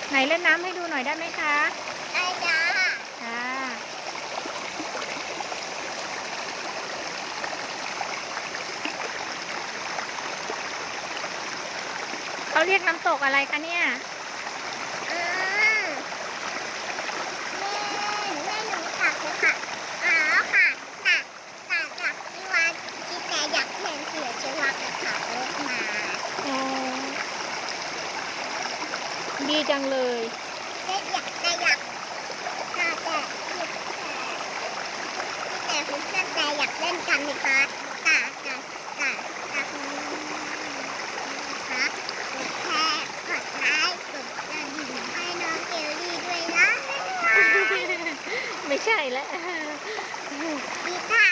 ไหนเล่นน้ำให้ดูหน่อยได้ไหมคะได้จ้าค่ะเขาเรียกน้ำตกอะไรคะเนี่ยอ่าแม่หนูตักเลยค่ะอ๋อค่ะตักที่วัดที่แต่อยากเห็นเสือชีวักเลยค่ะรถมาอ๋อดีจังเลย แต่อยากค่ะแต่คุณเพื่อนแต่อยากเล่นกันไหมคะคุณนะคะกดแชร์กดไลค์กดกระดิ่งให้น้องเกลลี่ด้วยนะ ไม่ใช่แล้ว ดีค่ะ